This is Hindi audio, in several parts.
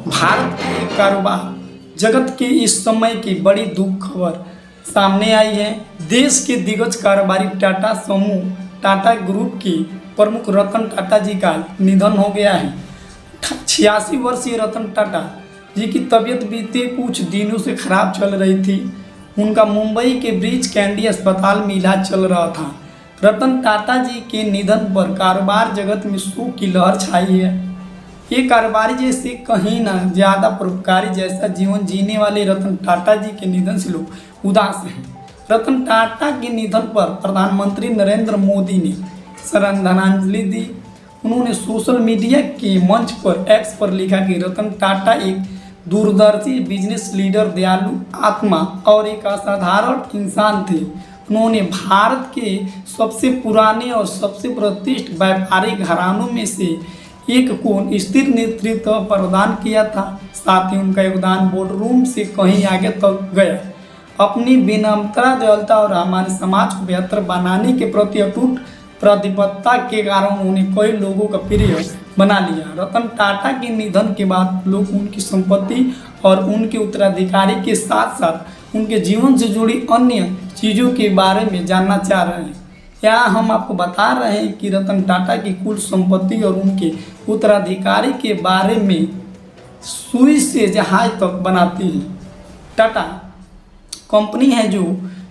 भारत के कारोबार जगत के इस समय की बड़ी दुख खबर सामने आई है। देश के दिग्गज कारोबारी टाटा समूह टाटा ग्रुप के प्रमुख रतन टाटा जी का निधन हो गया है। 86 वर्षीय रतन टाटा जी की तबीयत बीते कुछ दिनों से खराब चल रही थी। उनका मुंबई के ब्रीच कैंडी अस्पताल में इलाज चल रहा था। रतन टाटा जी के निधन पर कारोबार जगत में शोक की लहर छाई है। ये कारोबारी जैसे कहीं ना ज़्यादा परोपकारी जैसा जीवन जीने वाले रतन टाटा जी के निधन से लोग उदास हैं। रतन टाटा के निधन पर प्रधानमंत्री नरेंद्र मोदी ने श्रद्धांजलि दी। उन्होंने सोशल मीडिया के मंच पर एक्स पर लिखा कि रतन टाटा एक दूरदर्शी बिजनेस लीडर, दयालु आत्मा और एक असाधारण इंसान थे। उन्होंने भारत के सबसे पुराने और सबसे प्रतिष्ठित व्यापारिक घरानों में से एक को स्थिर नेतृत्व प्रदान किया था। साथ ही उनका योगदान बोर्ड रूम से कहीं आगे तक गया। अपनी विनम्रता, दयालुता और हमारे समाज को बेहतर बनाने के प्रति अटूट प्रतिबद्धता के कारण उन्हें कई लोगों का प्रिय बना लिया। रतन टाटा के निधन के बाद लोग उनकी संपत्ति और उनके उत्तराधिकारी के साथ साथ उनके जीवन से जुड़ी अन्य चीज़ों के बारे में जानना चाह रहे हैं। यहाँ हम आपको बता रहे हैं कि रतन टाटा की कुल संपत्ति और उनके उत्तराधिकारी के बारे में सुई से जहाज तक बनाती है टाटा कंपनी है, जो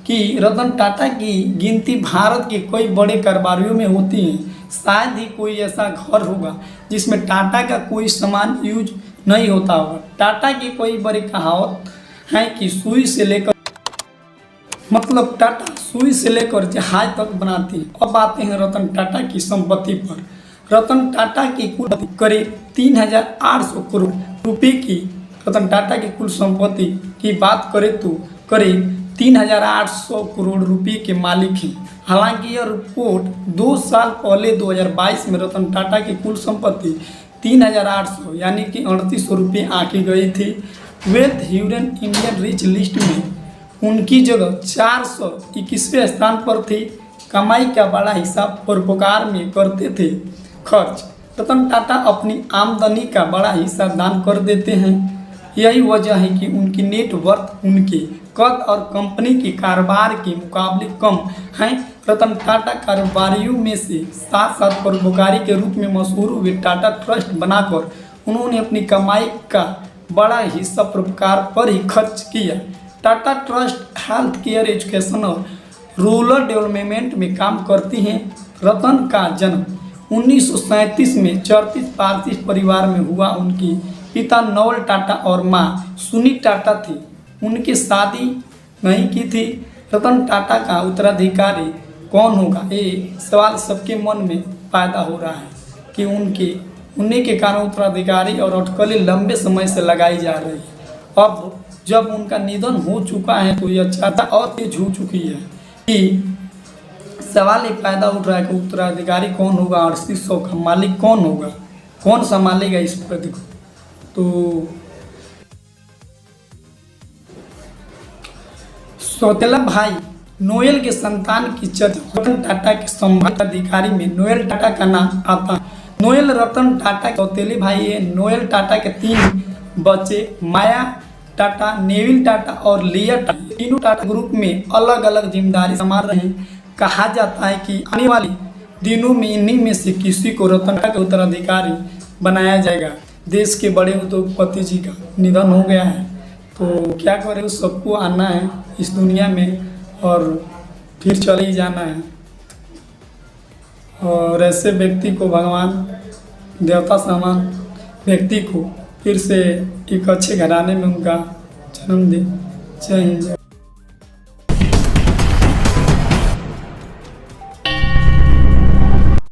कि रतन टाटा की गिनती भारत के कई बड़े कारोबारियों में होती है। शायद ही कोई ऐसा घर होगा जिसमें टाटा का कोई सामान यूज नहीं होता होगा। टाटा की कोई बड़ी कहावत है कि सुई से लेकर टाटा सुई से लेकर जहाज तक बनाती है। अब आते हैं रतन टाटा की संपत्ति पर। रतन टाटा की कुल करीब 3,800 करोड़ रुपए की रतन टाटा की कुल संपत्ति की बात करें तो करीब 3,800 करोड़ रुपए के मालिक हैं। हालांकि यह रिपोर्ट 2 साल पहले 2022 में रतन टाटा की कुल संपत्ति 3,800 यानी कि 3,800 रुपये आंकी गई थी। Wealth Hurun Indian rich list में उनकी जगह 421वें स्थान पर थी। कमाई का बड़ा हिस्सा परोपकार में करते थे खर्च। रतन टाटा अपनी आमदनी का बड़ा हिस्सा दान कर देते हैं। यही वजह है कि उनकी नेटवर्थ उनके कद और कंपनी के कारोबार के मुकाबले कम है। रतन टाटा कारोबारियों में से साथ साथ परोपकारी के रूप में मशहूर हुए। टाटा ट्रस्ट बनाकर उन्होंने अपनी कमाई का बड़ा हिस्सा परोपकार पर ही खर्च किया। Tata trust health care, education और रूरल डेवलपमेंट में काम करती हैं। रतन का जन्म 1937 में चर्चित पारसी परिवार में हुआ। उनकी पिता नवल टाटा और मां सुनी टाटा थी। उनकी शादी नहीं की थी। रतन टाटा का उत्तराधिकारी कौन होगा, ये सवाल सबके मन में पैदा हो रहा है कि उन्हीं के कारण उत्तराधिकारी और अटकलें लंबे समय से लगाई जा रही है। अब जब उनका निधन हो चुका है तो यह चर्चा और तेज हो चुकी है कि सवाल ये पैदा उठ रहा है कि उत्तराधिकारी कौन होगा और 300 का मालिक कौन होगा, कौन संभालेगा इस प्रति को। तो सौतेला भाई नोएल के संतान की चर्चा रतन टाटा के संभावित अधिकारी में नोएल टाटा का नाम आता है। नोएल रतन टाटा के सौतेले भाई है। नोएल टाटा के 3 बच्चे माया टाटा, नेविल टाटा और लिया टाटा, तीनों टाटा ग्रुप में अलग अलग जिम्मेदारी संभाल रहे हैं। कहा जाता है कि आने वाले दिनों में इन्हीं में से किसी को रतन टाटा का उत्तराधिकारी बनाया जाएगा। देश के बड़े उद्योगपति जी का निधन हो गया है, तो क्या करें, सबको आना है इस दुनिया में और फिर चले ही जाना है। और ऐसे व्यक्ति को भगवान देवता समान व्यक्ति को फिर से एक अच्छे घराने में उनका जन्म दे। जय हिंद।